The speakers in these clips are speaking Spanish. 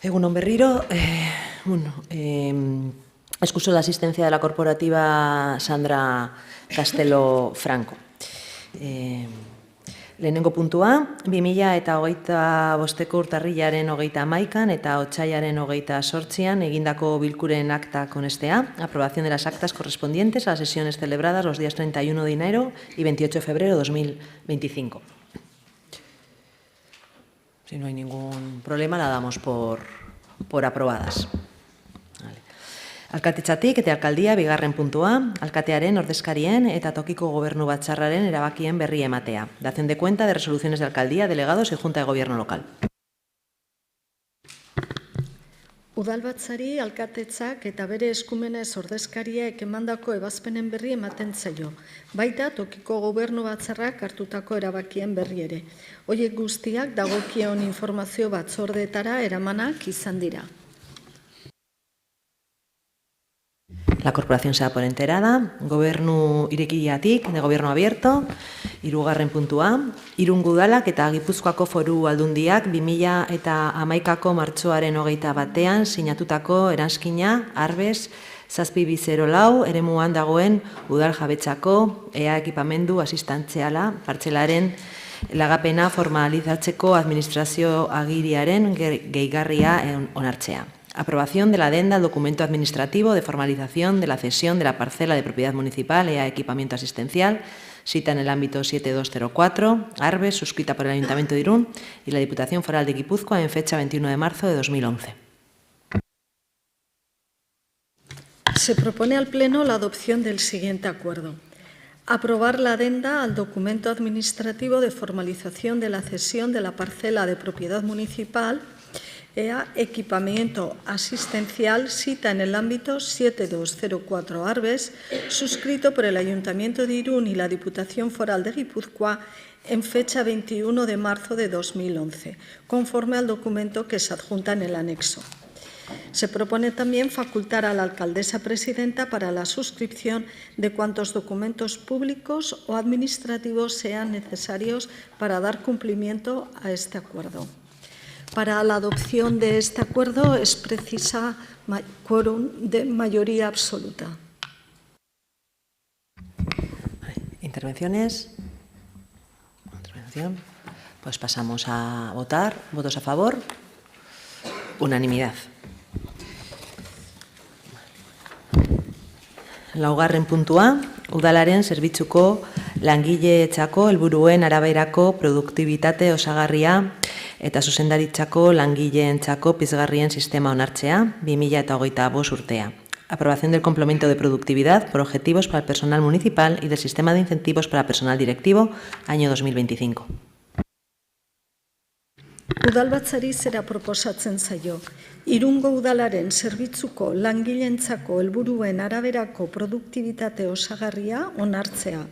Egunon berriro, excuso la asistencia de la corporativa Sandra Castelo Franco. Lehenengo puntua, 2025ko urtarrilaren 31 eta otsailaren 28an egindako bilkuren akta konestea, aprobación de las actas correspondientes a las sesiones celebradas los días 31 de enero y 28 de febrero de 2025. Si no hay ningún problema, la damos por aprobadas. Alkatetzatik eta alkaldia, bigarren puntua, alkatearen, ordezkarien eta tokiko gobernu batzarraren erabakien berri ematea. Dación de cuenta de resoluciones de alcaldía, delegados y Junta de Gobierno local. Udalbatzari alkatetzak eta bere eskumenez ordezkariek emandako ebazpenen berri ematen zaio. Baita tokiko gobernu batzarrak hartutako erabakien berri ere. Horiek guztiak dagokion informazio batzordeetara eramanak izan dira. La corporación se da por enterada. Gobernu irekiatik, de gobierno abierto, hirugarren puntua. Irungo udalak eta Gipuzkoako foru aldundiak 2011ko martxoaren 21ean sinatutako eranskina Arbes 7204 eremuan dagoen udal jabetzako EA ekipamendu asistentziala partzelaren lagapena formalizatzeko administrazio agiriaren gehigarria onartzea. Aprobación de la adenda al documento administrativo de formalización de la cesión de la parcela de propiedad municipal EA Equipamiento Asistencial, cita en el ámbito 7204, Arbes, suscrita por el Ayuntamiento de Irún y la Diputación Foral de Guipúzcoa en fecha 21 de marzo de 2011. Se propone al Pleno la adopción del siguiente acuerdo. Aprobar la adenda al documento administrativo de formalización de la cesión de la parcela de propiedad municipal EA Equipamiento Asistencial, cita en el ámbito 7204 Arbes, suscrito por el Ayuntamiento de Irún y la Diputación Foral de Guipúzcoa en fecha 21 de marzo de 2011, conforme al documento que se adjunta en el anexo. Se propone también facultar a la alcaldesa presidenta para la suscripción de cuantos documentos públicos o administrativos sean necesarios para dar cumplimiento a este acuerdo. Para la adopción de este acuerdo es precisa quórum de mayoría absoluta. ¿Intervenciones? Pues pasamos a votar. ¿Votos a favor? Unanimidad. Laugarren puntua, udalaren zerbitzuko langileetzako helburuen araberako produktibitate osagarria eta zuzendaritzako langileentzako pizgarrien sistema onartzea 2025 urtea. Aprobación del complemento de productividad por objetivos para el personal municipal y del sistema de incentivos para personal directivo año 2025. Udalbatzari zera proposatzen zaio. Irungo udalaren zerbitzuko langileentzako helburuen araberako produktibitate osagarria onartzea.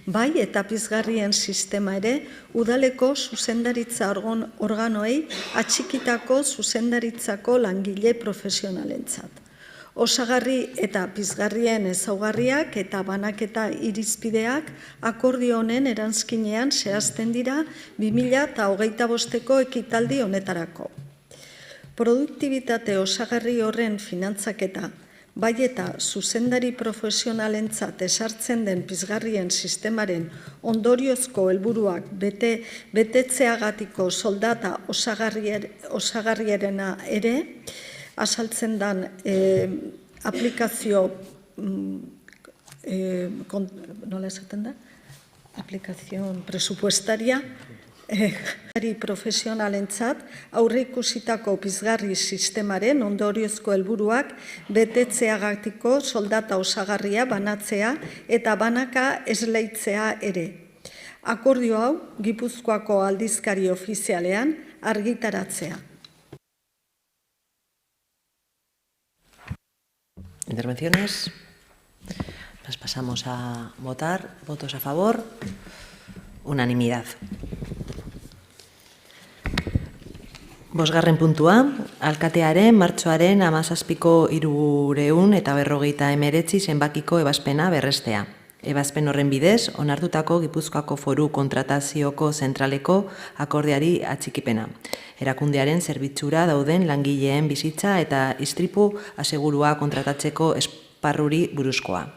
Bai eta pizgarrien sistema ere udaleko zuzendaritza organoei atxikitako zuzendaritzako langile profesionalentzat. Osagarri eta pizgarrien ezaugarriak eta banaketa irizpideak akordio honen eranskinean zehazten dira 2025ko ekitaldi honetarako. Produktibitate osagarri horren finantzaketa, bai eta zuzendari profesionalentzat esartzen den pizgarrien sistemaren ondoriozko helburuak betetzeagatiko soldata osagarriarena ere, azaltzen den aplikazio, nola esaten da? Aplikazio presupuestaria, profesionalentzat aurreikusitako pizgarri sistemaren ondoriozko helburuak betetzeagatiko soldata osagarria banatzea eta banaka esleitzea ere. Akordio hau Gipuzkoako aldizkari ofizialean argitaratzea. ¿Intervenciones? Pues pasamos a votar. ¿Votos a favor? Unanimidad. Bosgarren puntua, alkatearen martxoaren 17.349 zenbakiko ebazpena berrestea. Ebazpen horren bidez, onartutako Gipuzkoako Foru Kontratazioko Zentraleko akordiari atxikipena. erakundearen zerbitzura dauden langileen bizitza eta istripu asegurua kontratatzeko esparruri buruzkoa.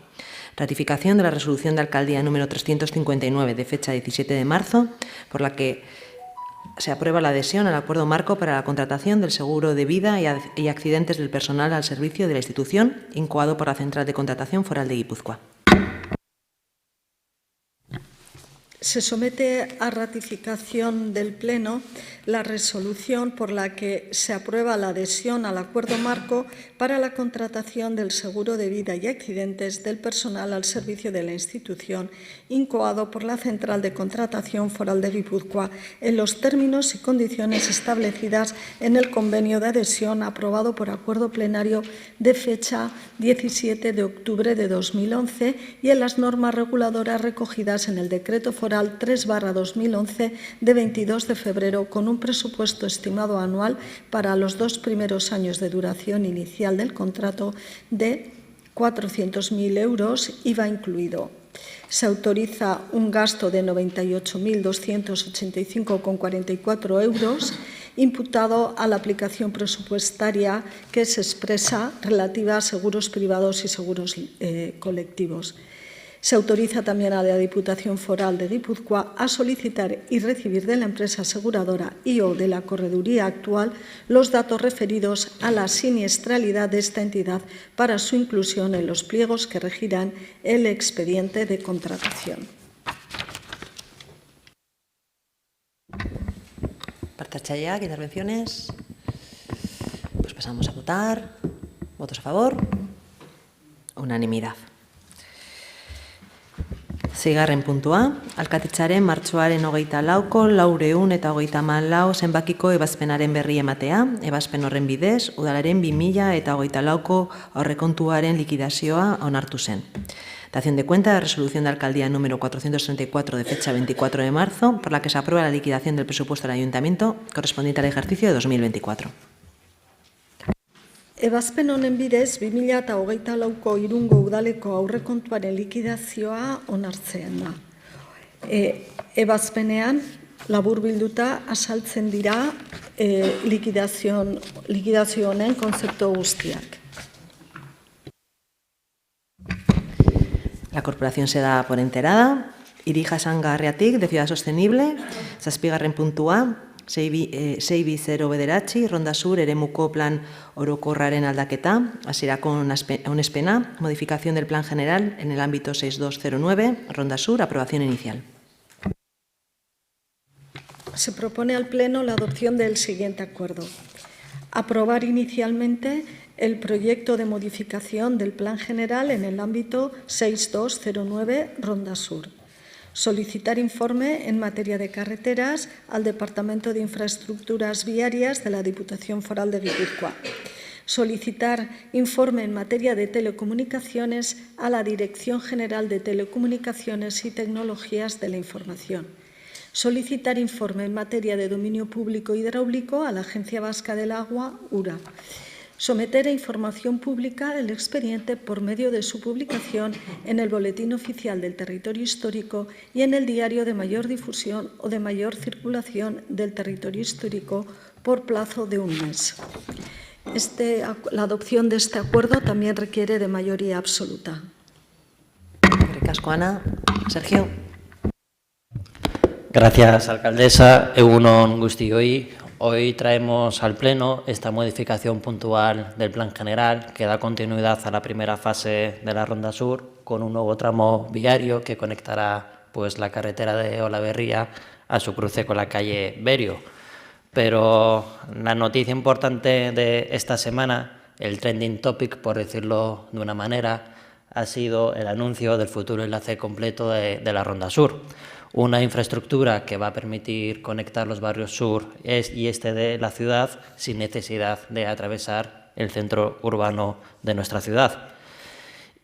Ratificación de la resolución de alcaldía número 359 de fecha 17 de marzo, por la que se aprueba la adhesión al acuerdo marco para la contratación del seguro de vida y accidentes del personal al servicio de la institución, incoado por la Central de Contratación Foral de Guipúzcoa. Se somete a ratificación del Pleno la resolución por la que se aprueba la adhesión al acuerdo marco para la contratación del seguro de vida y accidentes del personal al servicio de la institución, incoado por la Central de Contratación Foral de Guipúzcoa, en los términos y condiciones establecidas en el convenio de adhesión aprobado por acuerdo plenario de fecha 17 de octubre de 2011 y en las normas reguladoras recogidas en el Decreto Foral 3/2011 de 22 de febrero, con un presupuesto estimado anual para los 2 primeros años de duración inicial del contrato de 400.000 euros, IVA incluido. Se autoriza un gasto de 98.285,44 euros imputado a la aplicación presupuestaria que se expresa relativa a seguros privados y seguros colectivos. Se autoriza también a la Diputación Foral de Guipúzcoa a solicitar y recibir de la empresa aseguradora y/o de la correduría actual los datos referidos a la siniestralidad de esta entidad para su inclusión en los pliegos que regirán el expediente de contratación. Partatzaileak, intervenciones. Pues pasamos a votar. ¿Votos a favor? Unanimidad. Seigarren puntua, alkatitzaren martxoaren 24ko 424 zenbakiko ebazpenaren berri ematea, ebazpen horren bidez, udalaren 2024ko aurrekontuaren likidazioa onartu zen. Dación de cuenta de resolución de alcaldía número 434 de fecha 24 de marzo, por la que se aprueba la liquidación del presupuesto del Ayuntamiento correspondiente al ejercicio de 2024. Ebazpen honen bidez, 2024ko Irungo udaleko aurrekontuaren likidazioa onartzen da. Ebazpenean, laburbilduta azaltzen dira likidazio honen kontzeptu guztiak. La corporación se da por enterada. Hiri jasangarriatik de Ciudad Sostenible, zazpigarren puntua, 6.0 Ronda Sur eremuko plan orokorraren aldaketa, hasierako onespena, modificación del plan general en el ámbito 6209, Ronda Sur, aprobación inicial. Se propone al Pleno la adopción del siguiente acuerdo. Aprobar inicialmente el proyecto de modificación del plan general en el ámbito 6209, Ronda Sur. Solicitar informe en materia de carreteras al Departamento de Infraestructuras Viarias de la Diputación Foral de Guipúzcoa. Solicitar informe en materia de telecomunicaciones a la Dirección General de Telecomunicaciones y Tecnologías de la Información. Solicitar informe en materia de dominio público hidráulico a la Agencia Vasca del Agua, URA. Someter a información pública el expediente por medio de su publicación en el Boletín Oficial del Territorio Histórico y en el diario de mayor difusión o de mayor circulación del territorio histórico por plazo de un mes. La adopción de este acuerdo también requiere de mayoría absoluta. Ricasco, Ana. Sergio. Gracias, alcaldesa. Egun on guztioi. Hoy traemos al Pleno esta modificación puntual del Plan General que da continuidad a la primera fase de la Ronda Sur con un nuevo tramo viario que conectará la carretera de Olaverría a su cruce con la calle Berio. Pero la noticia importante de esta semana, el trending topic, por decirlo de una manera, ha sido el anuncio del futuro enlace completo de la Ronda Sur. Una infraestructura que va a permitir conectar los barrios sur y este de la ciudad sin necesidad de atravesar el centro urbano de nuestra ciudad.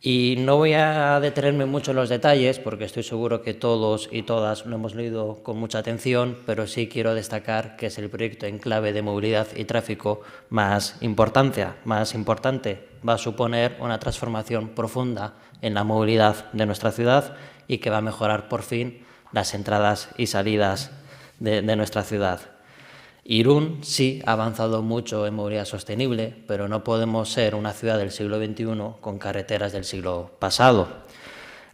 Y no voy a detenerme mucho en los detalles porque estoy seguro que todos y todas lo hemos leído con mucha atención, pero sí quiero destacar que es el proyecto en clave de movilidad y tráfico más importante. Va a suponer una transformación profunda en la movilidad de nuestra ciudad y que va a mejorar por fin las entradas y salidas de nuestra ciudad. Irún sí ha avanzado mucho en movilidad sostenible, pero no podemos ser una ciudad del siglo XXI con carreteras del siglo pasado.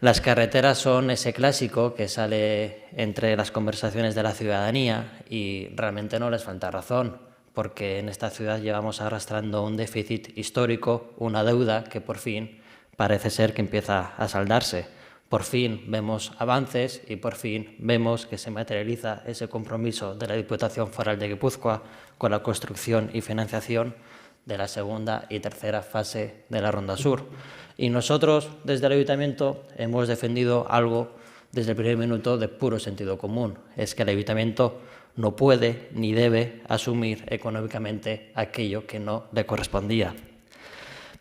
Las carreteras son ese clásico que sale entre las conversaciones de la ciudadanía y realmente no les falta razón, porque en esta ciudad llevamos arrastrando un déficit histórico, una deuda que por fin parece ser que empieza a saldarse. Por fin vemos avances y por fin vemos que se materializa ese compromiso de la Diputación Foral de Guipúzcoa con la construcción y financiación de la segunda y tercera fase de la Ronda Sur. Y nosotros, desde el Ayuntamiento, hemos defendido algo desde el primer minuto de puro sentido común. Es que el Ayuntamiento no puede ni debe asumir económicamente aquello que no le correspondía.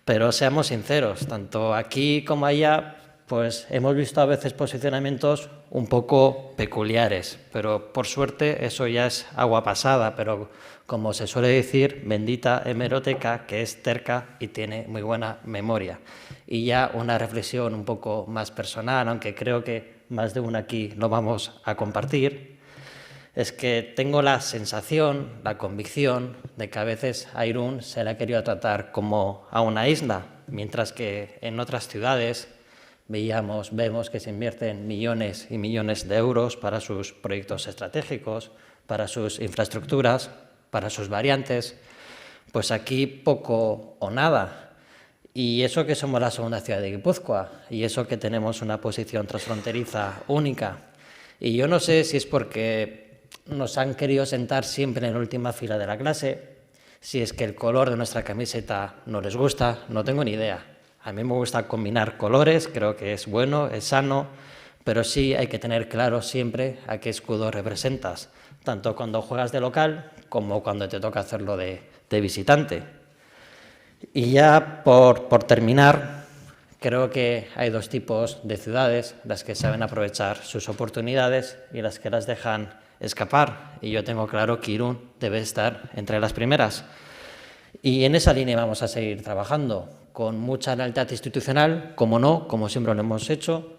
Pero seamos sinceros, tanto aquí como allá, pues hemos visto a veces posicionamientos un poco peculiares, pero por suerte eso ya es agua pasada, pero como se suele decir, bendita hemeroteca, que es terca y tiene muy buena memoria. Y ya una reflexión un poco más personal, aunque creo que más de una aquí lo vamos a compartir, es que tengo la sensación, la convicción de que a veces a Irún se le ha querido tratar como a una isla, mientras que en otras ciudades vemos que se invierten millones y millones de euros para sus proyectos estratégicos, para sus infraestructuras, para sus variantes. Pues aquí poco o nada. Y eso que somos la segunda ciudad de Guipúzcoa, y eso que tenemos una posición transfronteriza única. Y yo no sé si es porque nos han querido sentar siempre en la última fila de la clase, si es que el color de nuestra camiseta no les gusta, no tengo ni idea. A mí me gusta combinar colores, creo que es bueno, es sano, pero sí hay que tener claro siempre a qué escudo representas, tanto cuando juegas de local como cuando te toca hacerlo de visitante. Y ya por terminar, creo que hay dos tipos de ciudades, las que saben aprovechar sus oportunidades y las que las dejan escapar. Y yo tengo claro que Irún debe estar entre las primeras. Y en esa línea vamos a seguir trabajando, con mucha lealtad institucional, como no, como siempre lo hemos hecho,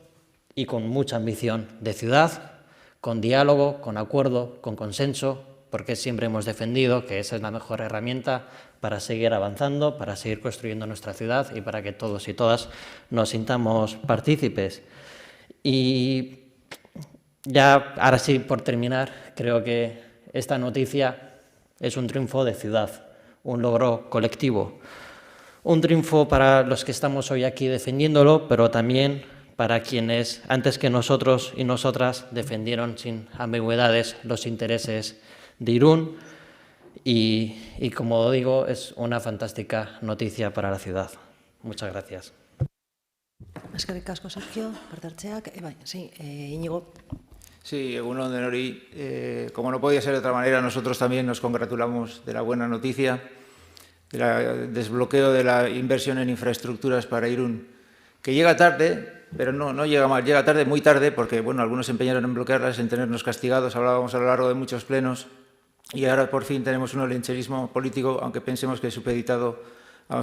y con mucha ambición de ciudad, con diálogo, con acuerdo, con consenso, porque siempre hemos defendido que esa es la mejor herramienta para seguir avanzando, para seguir construyendo nuestra ciudad y para que todos y todas nos sintamos partícipes. Y ya, ahora sí, por terminar, creo que esta noticia es un triunfo de ciudad, un logro colectivo, un triunfo para los que estamos hoy aquí defendiéndolo, pero también para quienes antes que nosotros y nosotras defendieron sin ambigüedades los intereses de Irún y como digo, es una fantástica noticia para la ciudad. Muchas gracias. Eskerrik asko, Sergio, parte hartzeak. Sí, Íñigo. Sí, egun on denori. Como no podía ser de otra manera, nosotros también nos congratulamos de la buena noticia, del desbloqueo de la inversión en infraestructuras para Irún, que llega tarde, pero no llega mal, llega tarde, muy tarde, porque bueno, algunos se empeñaron en bloquearlas, en tenernos castigados, hablábamos a lo largo de muchos plenos, y ahora por fin tenemos un olencherismo político, aunque pensemos que supeditado a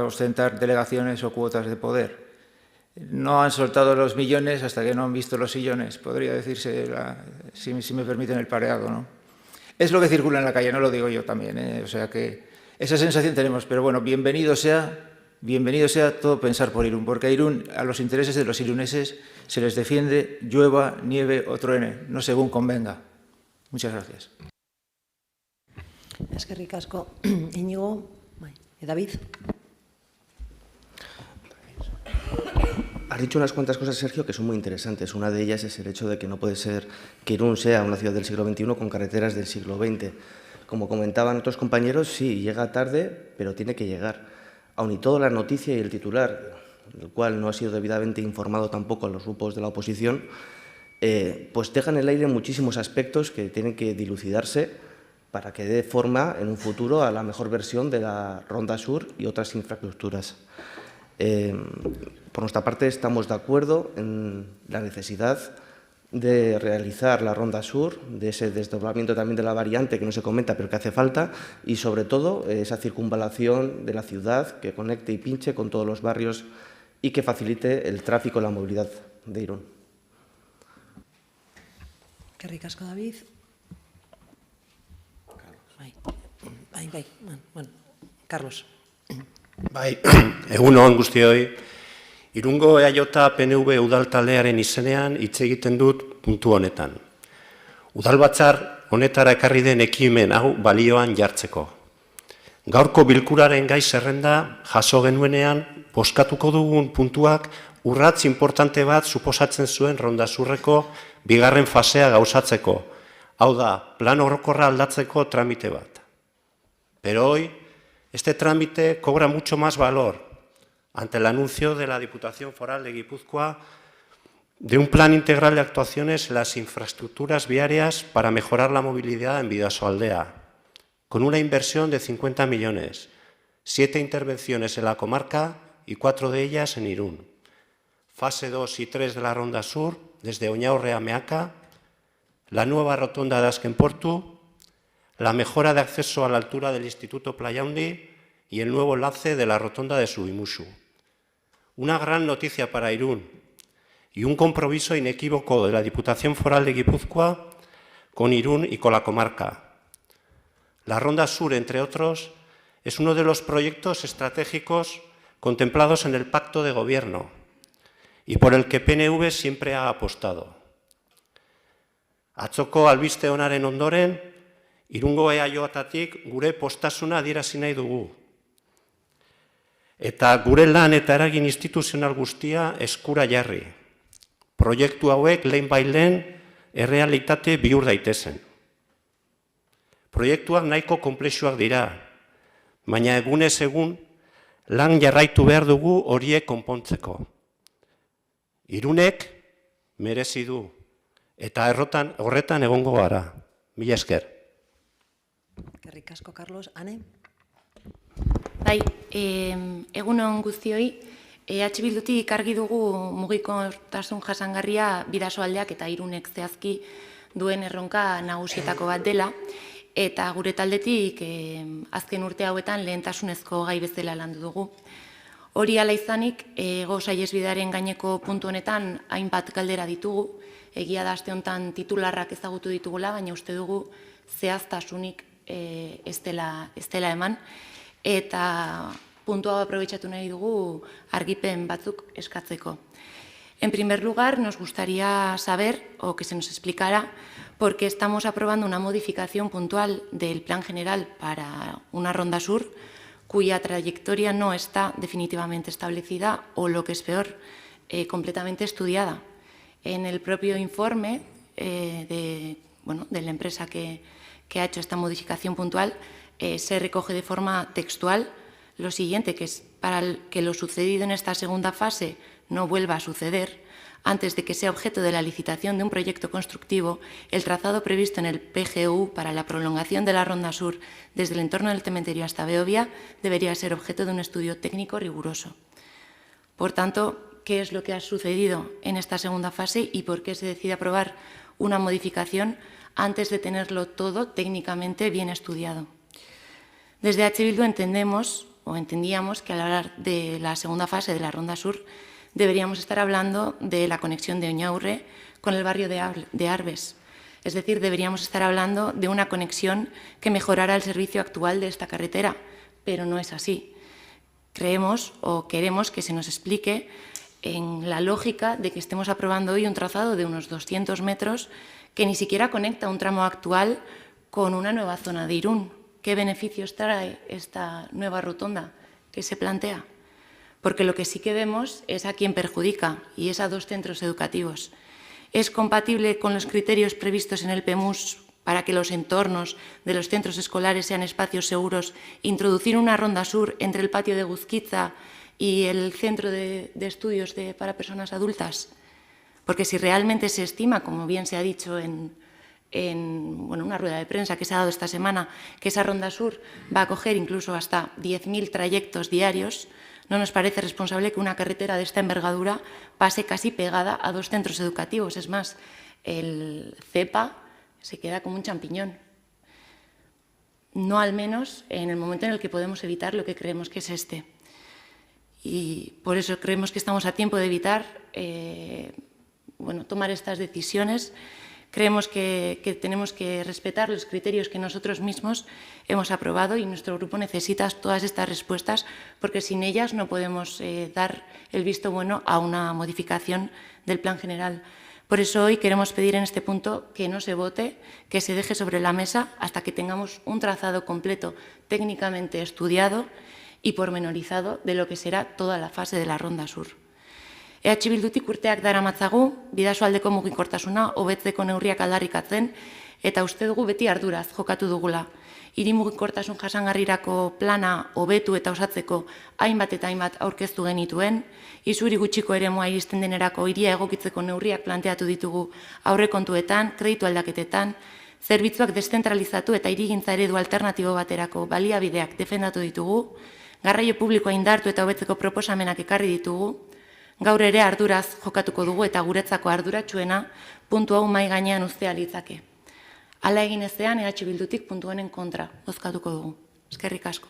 ostentar delegaciones o cuotas de poder. No han soltado los millones hasta que no han visto los sillones, podría decirse, si me permiten el pareado, ¿no? Es lo que circula en la calle, no lo digo yo también, o sea que esa sensación tenemos, pero bueno, bienvenido sea todo pensar por Irún, porque a Irún, a los intereses de los iruneses, se les defiende llueva, nieve o truene, no según convenga. Muchas gracias. Eskerrik asko, Íñigo. David. Has dicho unas cuantas cosas, Sergio, que son muy interesantes. Una de ellas es el hecho de que no puede ser que Irún sea una ciudad del siglo XXI con carreteras del siglo XX. Como comentaban otros compañeros, sí, llega tarde, pero tiene que llegar. Aun y todo, la noticia y el titular, del cual no ha sido debidamente informado tampoco a los grupos de la oposición, pues dejan en el aire muchísimos aspectos que tienen que dilucidarse para que dé forma en un futuro a la mejor versión de la Ronda Sur y otras infraestructuras. Por nuestra parte, estamos de acuerdo en la necesidad de realizar la Ronda Sur, de ese desdoblamiento también de la variante que no se comenta pero que hace falta, y sobre todo esa circunvalación de la ciudad que conecte y pinche con todos los barrios y que facilite el tráfico y la movilidad de Irún. Eskerrik asko, David. Bai, bueno, Carlos. Bai, egun on guztioi. Irungo EAJ PNV udaltaldearen izenean hitz egiten dut puntu honetan. Udalbatzar honetara ekarri den ekimen hau balioan jartzeko. Gaurko bilkuraren gai zerrenda jaso genuenean bozkatuko dugun puntuak urrats importante bat suposatzen zuen Rondasurreko bigarren fasea gauzatzeko. Hau da, plan orokorra aldatzeko tramite bat. Pero hoy, este trámite cobra mucho más valor ante el anuncio de la Diputación Foral de Guipúzcoa de un plan integral de actuaciones en las infraestructuras viarias para mejorar la movilidad en Bidasoaldea, con una inversión de 50 millones, 7 intervenciones en la comarca y 4 de ellas en Irún. Fase 2 y 3 de la Ronda Sur, desde Oñaurre a Meaca, la nueva rotonda de Azkenportu, la mejora de acceso a la altura del Instituto Playaundi y el nuevo enlace de la rotonda de Subimusu. Una gran noticia para Irún y un compromiso inequívoco de la Diputación Foral de Guipúzcoa con Irún y con la comarca. La Ronda Sur, entre otros, es uno de los proyectos estratégicos contemplados en el Pacto de Gobierno y por el que PNV siempre ha apostado. Atzoko albiste onaren ondoren, Irungo EAJtik gure postasuna adierazi nahi dugu. Eta gure lan eta eragin instituzional guztia eskura jarri. Proiektu hauek lehenbailen errealitate bihur daitezen. Proiektuak nahiko konplexuak dira, baina egunez egun lan jarraitu behar dugu horiek konpontzeko. Irunek merezi du, eta horretan egongo gara. Mila esker. Eskerrik asko, Carlos. Ane? Bai, egunon guztioi, Bildutik argi dugu mugikortasun jasangarria Bidasoaldeak eta Irunek zehazki duen erronka nagusietako bat dela, eta gure taldetik azken urte hauetan lehentasunezko gai bezala landu dugu. Hori ala izanik, Ego saihesbidearen gaineko puntu honetan hainbat galdera ditugu, egia da aste honetan titularrak ezagutu ditugula, baina uste dugu zehaztasunik ez dela eman, eta puntu hau aprobetxatu nahi dugu argipen batzuk eskatzeko. En primer lugar, nos gustaría saber, o que se nos explicara, por qué estamos aprobando una modificación puntual del Plan General para una Ronda Sur, cuya trayectoria no está definitivamente establecida o, lo que es peor, completamente estudiada. En el propio informe de la empresa que ha hecho esta modificación puntual, se recoge de forma textual lo siguiente, que es para que lo sucedido en esta segunda fase no vuelva a suceder, antes de que sea objeto de la licitación de un proyecto constructivo, el trazado previsto en el PGU para la prolongación de la Ronda Sur desde el entorno del Cementerio hasta Beovia debería ser objeto de un estudio técnico riguroso. Por tanto, ¿qué es lo que ha sucedido en esta segunda fase y por qué se decide aprobar una modificación antes de tenerlo todo técnicamente bien estudiado? Desde Bildu entendíamos que al hablar de la segunda fase de la Ronda Sur deberíamos estar hablando de la conexión de Oñaurre con el barrio de Arbes. Es decir, deberíamos estar hablando de una conexión que mejorara el servicio actual de esta carretera, pero no es así. Creemos o queremos que se nos explique en la lógica de que estemos aprobando hoy un trazado de unos 200 metros que ni siquiera conecta un tramo actual con una nueva zona de Irún. ¿Qué beneficios trae esta nueva rotonda que se plantea? Porque lo que sí que vemos es a quien perjudica, y es a 2 centros educativos. ¿Es compatible con los criterios previstos en el PEMUS para que los entornos de los centros escolares sean espacios seguros introducir una Ronda Sur entre el patio de Guzquiza y el centro de estudios para personas adultas? Porque si realmente se estima, como bien se ha dicho en una rueda de prensa que se ha dado esta semana, que esa Ronda Sur va a acoger incluso hasta 10.000 trayectos diarios, no nos parece responsable que una carretera de esta envergadura pase casi pegada a 2 centros educativos. Es más, el CEPA se queda como un champiñón. No al menos en el momento en el que podemos evitar lo que creemos que es este. Y por eso creemos que estamos a tiempo de evitar tomar estas decisiones, Creemos que tenemos que respetar los criterios que nosotros mismos hemos aprobado y nuestro grupo necesita todas estas respuestas porque sin ellas no podemos dar el visto bueno a una modificación del Plan General. Por eso hoy queremos pedir en este punto que no se vote, que se deje sobre la mesa hasta que tengamos un trazado completo, técnicamente estudiado y pormenorizado de lo que será toda la fase de la Ronda Sur. EH Bildutik urteak daramatzagu, bidasoaldeko mugikortasuna hobetzeko neurriak aldarrikatzen eta uste dugu beti arduraz jokatu dugula. Hiri mugikortasun jasangarrirako plana hobetu eta osatzeko hainbat eta hainbat aurkeztu genituen, isuri gutxiko eremua iristen denerako hiria egokitzeko neurriak planteatu ditugu aurrekontuetan, kreditu aldaketetan, zerbitzuak deszentralizatu eta hirigintza eredu alternatibo baterako baliabideak defendatu ditugu, garraio publikoa indartu eta hobetzeko proposamenak ekarri ditugu, gaur ere arduraz jokatuko dugu eta guretzako arduratsuena puntu hau mahai gainean uztea litzake. Hala egin ezean, EH Bildutik puntu honen kontra bozkatuko dugu. Eskerrik asko.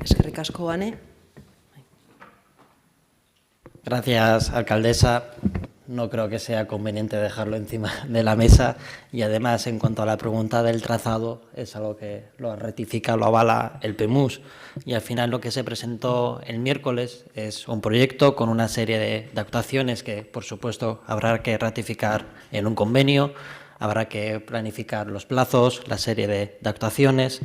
Eskerrik asko, Ane. Gracias, alcaldesa. No creo que sea conveniente dejarlo encima de la mesa y además en cuanto a la pregunta del trazado es algo que lo ratifica, lo avala el PEMUS y al final lo que se presentó el miércoles es un proyecto con una serie de actuaciones que por supuesto habrá que ratificar en un convenio, habrá que planificar los plazos, la serie de actuaciones,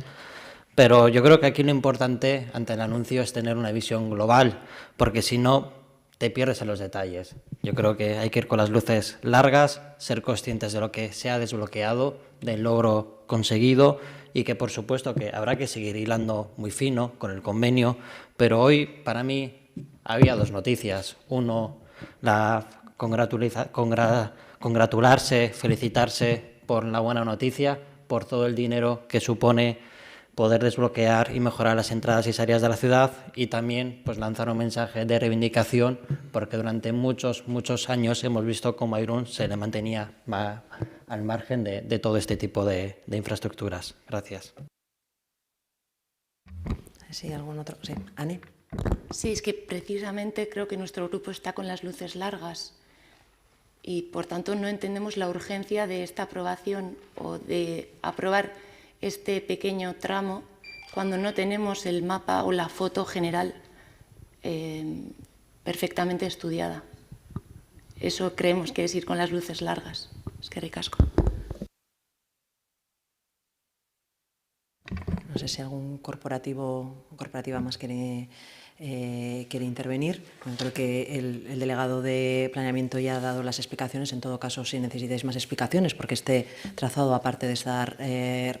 pero yo creo que aquí lo importante ante el anuncio es tener una visión global porque si no te pierdes en los detalles. Yo creo que hay que ir con las luces largas, ser conscientes de lo que se ha desbloqueado, del logro conseguido y que, por supuesto, que habrá que seguir hilando muy fino con el convenio, pero hoy, para mí, había dos noticias. Uno, congratularse, felicitarse por la buena noticia, por todo el dinero que supone poder desbloquear y mejorar las entradas y salidas de la ciudad y también pues, lanzar un mensaje de reivindicación porque durante muchos años hemos visto cómo a Irún se le mantenía al margen de todo este tipo de infraestructuras. Gracias. ¿Sí, algún otro? Sí, Ane. Sí, es que precisamente creo que nuestro grupo está con las luces largas y por tanto no entendemos la urgencia de esta aprobación o de aprobar este pequeño tramo cuando no tenemos el mapa o la foto general perfectamente estudiada. Eso creemos que es ir con las luces largas. Eskerrik asko. No sé si algún corporativa más quiere intervenir. Bueno, creo que el delegado de planeamiento ya ha dado las explicaciones. En todo caso, si necesitáis más explicaciones, porque este trazado, aparte de estar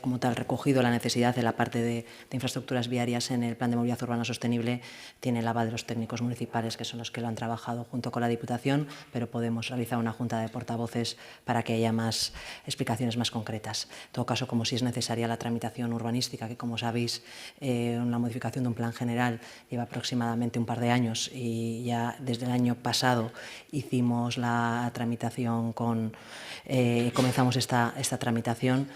como tal recogido la necesidad de la parte de infraestructuras viarias en el Plan de Movilidad Urbana Sostenible, tiene el aval de los técnicos municipales, que son los que lo han trabajado junto con la Diputación, pero podemos realizar una junta de portavoces para que haya más explicaciones más concretas. En todo caso, como si es necesaria la tramitación urbanística, que como sabéis, una modificación de un plan general lleva aproximadamente un par de años y ya desde el año pasado hicimos la tramitación comenzamos esta tramitación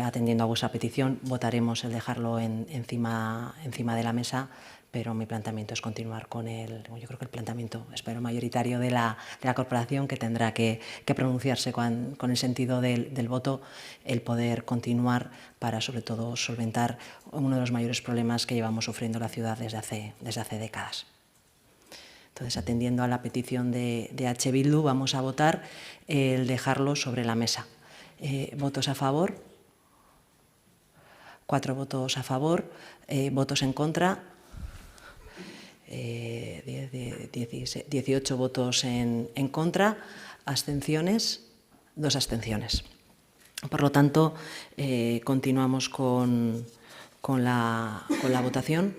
atendiendo a vuestra petición. Votaremos el dejarlo encima de la mesa, pero mi planteamiento es continuar con yo creo que el planteamiento, espero, mayoritario de la corporación, que tendrá que pronunciarse con el sentido del voto, el poder continuar para, sobre todo, solventar uno de los mayores problemas que llevamos sufriendo la ciudad desde hace décadas. Entonces, atendiendo a la petición de EH Bildu, vamos a votar el dejarlo sobre la mesa. ¿Votos a favor? 4 votos a favor. ¿Votos en contra? 18 votos en contra. ¿Abstenciones? 2 abstenciones. Por lo tanto, continuamos con la votación.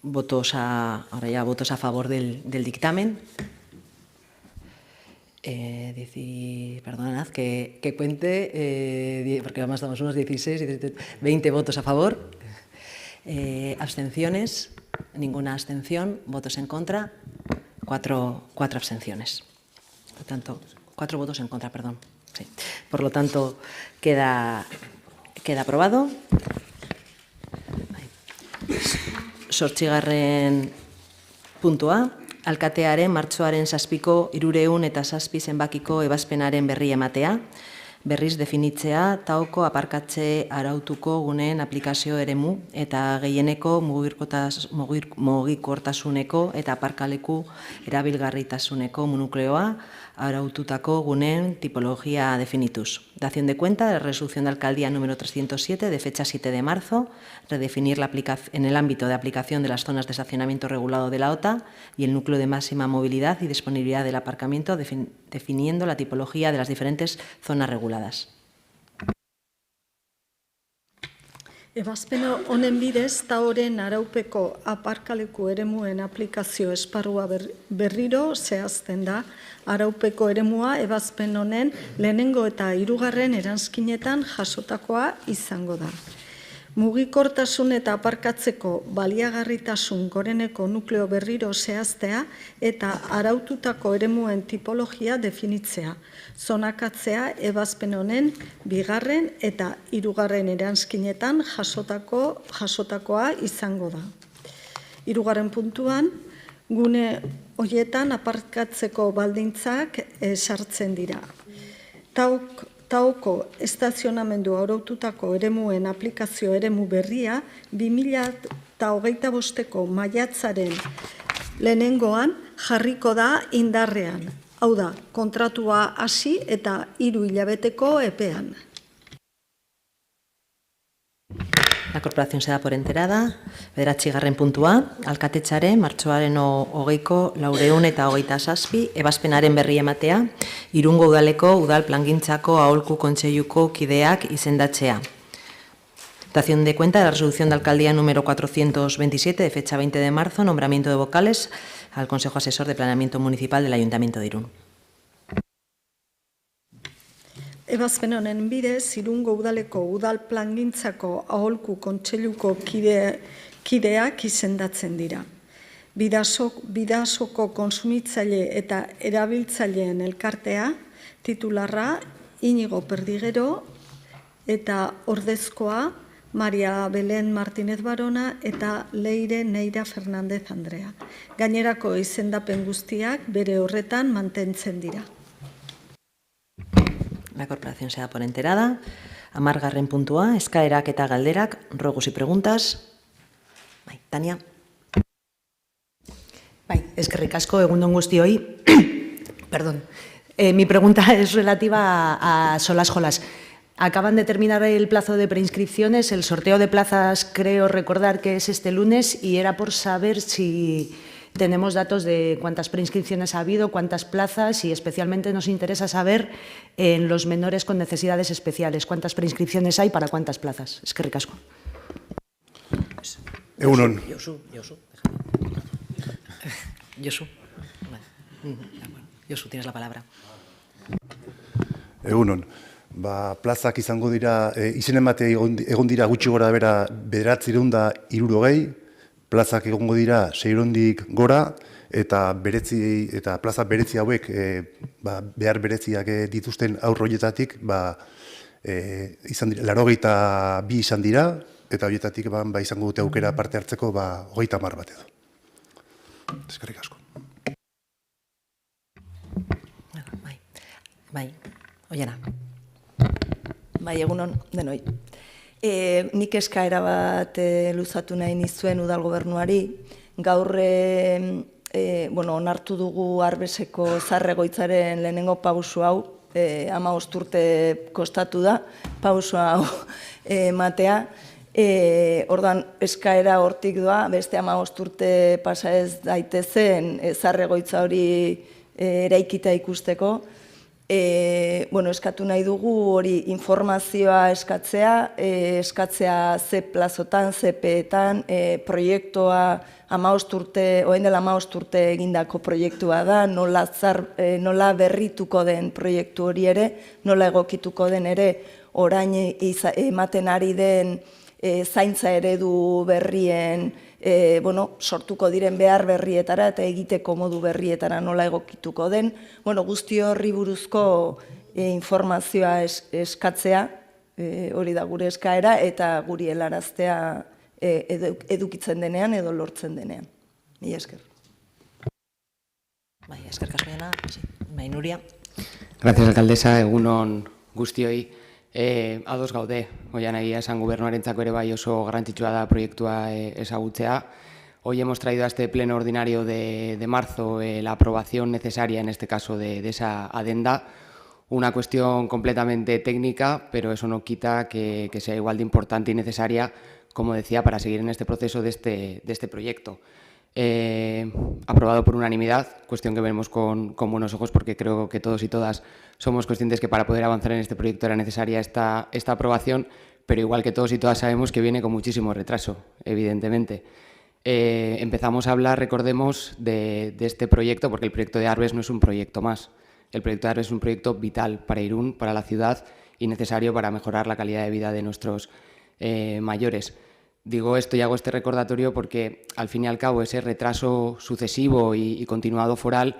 Ahora ya votos a favor del dictamen. Perdonad que cuente, porque además estamos unos 16, 20 votos a favor. Abstenciones, ninguna abstención. Votos en contra, 4 abstenciones. Por lo tanto, 4 votos en contra, perdón. Sí. Por lo tanto, queda aprobado. Zortzigarren puntua, alkatearen martxoaren 7ko 307 zenbakiko ebazpenaren berri ematea, berriz definitzea taoko aparkatze arautuko guneen aplikazio eremu eta gehieneko mugikortasuneko eta aparkaleku erabilgarritasuneko nukleoa araututako guneen tipologia definituz. Dación de cuenta de la resolución de alcaldía número 307 de fecha 7 de marzo, redefinir en el ámbito de aplicación de las zonas de estacionamiento regulado de la OTA y el núcleo de máxima movilidad y disponibilidad del aparcamiento, definiendo la tipología de las diferentes zonas reguladas. Ebazpen honen bidez, taoren araupeko aparkaleku eremuen aplikazio esparrua berriro zehazten da. Araupeko eremua ebazpen honen lehenengo eta hirugarren eranskinetan jasotakoa izango da. Mugikortasun eta aparkatzeko baliagarritasun goreneko nukleo berriro zehaztea eta araututako eremuen tipologia definitzea. Zonakatzea ebazpen honen bigarren eta hirugarren eranskinetan jasotakoa izango da. Hirugarren puntuan, gune horietan aparkatzeko baldintzak sartzen dira. Taoko estazionamendu araututako eremuen aplikazio eremu berria 2025ko maiatzaren lehenengoan jarriko da indarrean. Hau da, kontratua hasi eta 3 hilabeteko epean. La corporación se da por enterada. 9. puntua, alkatetzaren martxoaren 20ko 427 ebazpenaren berri ematea, Irungo udaleko udal plangintzako aholku kontseiluko kideak izendatzea. Dación de cuenta de la resolución de alcaldía número 427 de fecha 20 de marzo, nombramiento de vocales al Consejo Asesor de Planeamiento Municipal del Ayuntamiento de Irún. Ebazpen honen bidez, Irungo udaleko udal plangintzako aholku kontseiluko kideak izendatzen dira. Bidasoko konsumitzaile eta erabiltzaileen elkartea, titularra Inigo Perdigero eta ordezkoa Maria Belén Martínez Barona eta Leire Neira Fernández Andrea. Gainerako izendapen guztiak bere horretan mantentzen dira. La corporación se da por enterada. 10. puntua, eskaerak eta galderak, ruegos y preguntas. Tania. Eskerrik asko, egunon guztioi. Perdón. Mi pregunta es relativa a Solas Jolas. Acaban de terminar el plazo de preinscripciones, el sorteo de plazas creo recordar que es este lunes y era por saber si tenemos datos de cuántas preinscripciones ha habido, cuántas plazas y especialmente nos interesa saber en los menores con necesidades especiales, cuántas preinscripciones hay para cuántas plazas. Eskerrik asko. Egunon. Josu, tienes la palabra. Egunon. Plazak izango dira, izen emate egon dira gutxi gora bera 960, plazak egongo dira 600 gora, eta plaza berezi hauek, behar bereziak dituzten aurroietatik, 82 izan dira, eta horietatik izango dute aukera parte hartzeko 30 bat edo. Eskerrik asko. Oiana. Egunon, denoi. Nik eskaera bat luzatu nahi nizuen udal gobernuari. Gaur onartu dugu Arbeseko Zahar-Egoitzaren lehenengo pausu hau, 15 urte kostatu da, pausu hau matea. Ordan eskaera hortik doa, beste 15 urte pasa ez daitezen Zahar-Egoitza hori eraikita ikusteko. Eskatu nahi dugu hori informazioa eskatzea ze plazotan, ze epeetan, proiektua 15 urte, orain dela 15 urte egindako proiektua da, nola berrituko den proiektu hori ere, nola egokituko den ere, orain ematen ari den zaintza eredu berrien, sortuko diren behar berrietara eta egiteko modu berrietara nola egokituko den, guzti horri buruzko informazioa eskatzea, hori da gure eskaera, eta guri helaraztea edukitzen denean edo lortzen denean. Mila esker. Bai, eskerrik asko dena. Bai, Nuria. Gracias, alcaldesa. Egunon guztioi. Ados gaude, oian egia esan gobernuarentzako ere bai oso garrantzitsua da proiektua ezagutzea. Hoy hemos traído a este pleno ordinario de marzo la aprobación necesaria, en este caso, de esa adenda. Una cuestión completamente técnica, pero eso no quita que sea igual de importante y necesaria, como decía, para seguir en este proceso de este proyecto. Aprobado por unanimidad, cuestión que vemos con buenos ojos porque creo que todos y todas somos conscientes que para poder avanzar en este proyecto era necesaria esta aprobación, pero igual que todos y todas sabemos que viene con muchísimo retraso, evidentemente. Empezamos a hablar, recordemos, de este proyecto porque el proyecto de Arbes no es un proyecto más. El proyecto de Arbes es un proyecto vital para Irún, para la ciudad y necesario para mejorar la calidad de vida de nuestros mayores. Digo esto y hago este recordatorio porque, al fin y al cabo, ese retraso sucesivo y continuado foral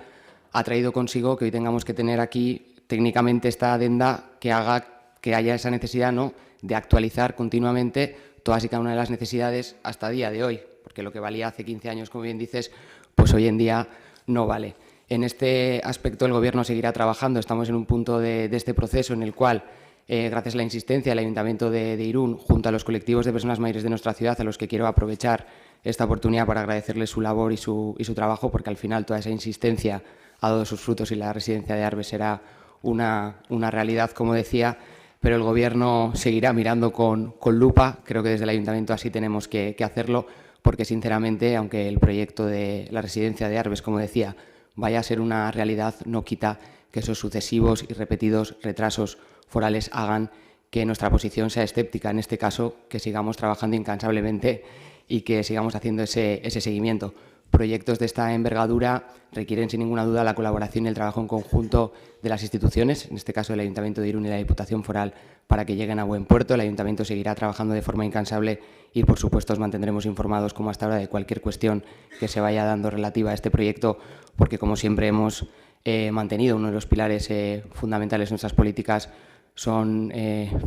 ha traído consigo que hoy tengamos que tener aquí técnicamente esta adenda que haga que haya esa necesidad, ¿no?, de actualizar continuamente todas y cada una de las necesidades hasta día de hoy, porque lo que valía hace 15 años, como bien dices, pues hoy en día no vale. En este aspecto el Gobierno seguirá trabajando. Estamos en un punto de este proceso en el cual, gracias a la insistencia del Ayuntamiento de Irún, junto a los colectivos de personas mayores de nuestra ciudad, a los que quiero aprovechar esta oportunidad para agradecerles su labor y su trabajo, porque al final toda esa insistencia ha dado sus frutos y la residencia de Arbes será una realidad, como decía, pero el Gobierno seguirá mirando con lupa. Creo que desde el Ayuntamiento así tenemos que hacerlo, porque sinceramente, aunque el proyecto de la residencia de Arbes, como decía, vaya a ser una realidad, no quita que esos sucesivos y repetidos retrasos forales hagan que nuestra posición sea escéptica, en este caso, que sigamos trabajando incansablemente y que sigamos haciendo ese seguimiento. Proyectos de esta envergadura requieren sin ninguna duda la colaboración y el trabajo en conjunto de las instituciones, en este caso el Ayuntamiento de Irún y la Diputación Foral, para que lleguen a buen puerto. El Ayuntamiento seguirá trabajando de forma incansable y, por supuesto, os mantendremos informados, como hasta ahora, de cualquier cuestión que se vaya dando relativa a este proyecto, porque, como siempre hemos mantenido, uno de los pilares fundamentales de nuestras políticas son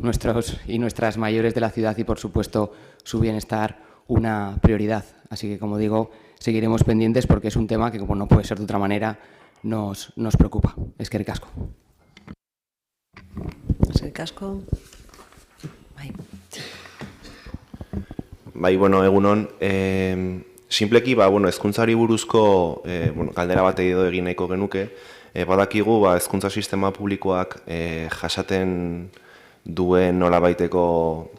nuestros y nuestras mayores de la ciudad y, por supuesto, su bienestar una prioridad. Así que, como digo, seguiremos pendientes porque es un tema que, como no puede ser de otra manera, nos preocupa. Eskerrik asko. Eskerrik asko. Bai, bueno, egunon. Simpleki, hezkuntzari buruzko galdera bat edo egin nahiko genuke. Badakigu, hezkuntza sistema publikoak jasaten duen nolabaiteko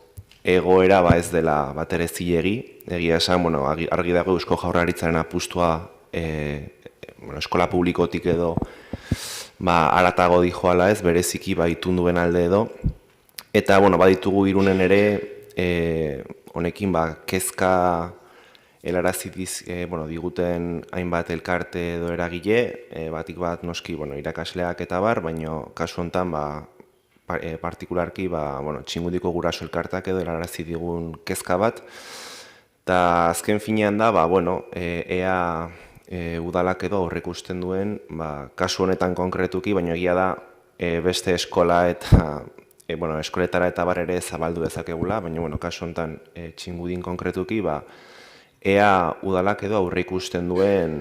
egoera ez dela batere zilegi. Egia esan, argi dago Eusko Jaurlaritzaren apustua eskola publikotik edo haratago dijoala ez, bereziki itunduen alde edo. Eta, baditugu Irunen ere, honekin kezka helarazi diguten hainbat elkarte edo eragile, batik bat noski irakasleak eta bar, baina kasu honetan partikularki Txingudiko guraso elkartak edo helarazi digun kezka bat. Eta azken finean da, ea udalak edo aurreikusten duen, kasu honetan konkretuki, baina egia da beste eskola eta eskoletara eta bar ere zabaldu dezakegula, baina kasu honetan Txingudin konkretuki, ea udalak edo aurreikusten duen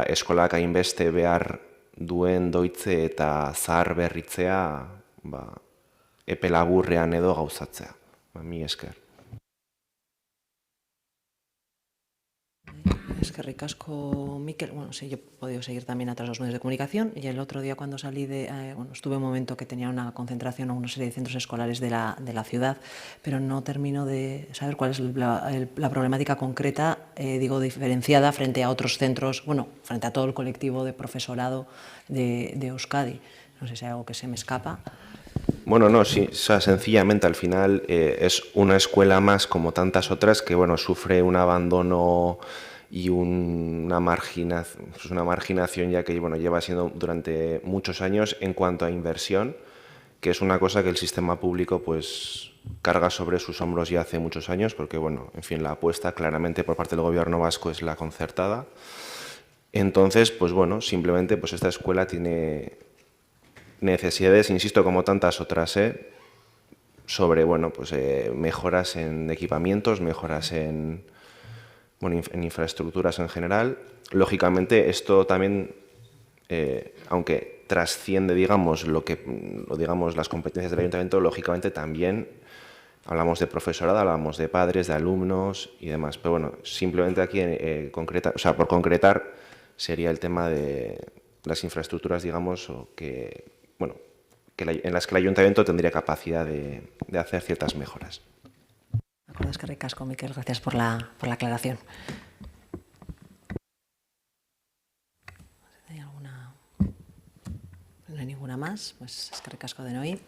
eskolak hainbeste behar duen doitze eta zahar berritzea epe laburrean edo gauzatzea. Mi esker. Eskerrik asko, Miquel. Bueno, sí, yo he podido seguir también a través de los medios de comunicación y el otro día cuando salí estuve un momento que tenía una concentración en una serie de centros escolares de la ciudad, pero no termino de saber cuál es la problemática concreta, diferenciada frente a otros centros, frente a todo el colectivo de profesorado de Euskadi. No sé si hay algo que se me escapa. No, sí, sencillamente al final es una escuela más como tantas otras que sufre un abandono y una marginación ya que lleva siendo durante muchos años en cuanto a inversión, que es una cosa que el sistema público carga sobre sus hombros ya hace muchos años, porque la apuesta claramente por parte del gobierno vasco es la concertada. Entonces, simplemente esta escuela tiene necesidades, insisto, como tantas otras, sobre mejoras en equipamientos, mejoras en infraestructuras en general. Lógicamente, esto también aunque trasciende, digamos, las competencias del ayuntamiento, lógicamente también hablamos de profesorado, hablamos de padres, de alumnos y demás. Pero bueno, simplemente aquí por concretar sería el tema de las infraestructuras, digamos, en las que el ayuntamiento tendría capacidad de hacer ciertas mejoras. De acuerdo, eskerrik asko, Miquel, gracias por la aclaración. ¿Hay alguna? No hay ninguna más, pues eskerrik asko denoi.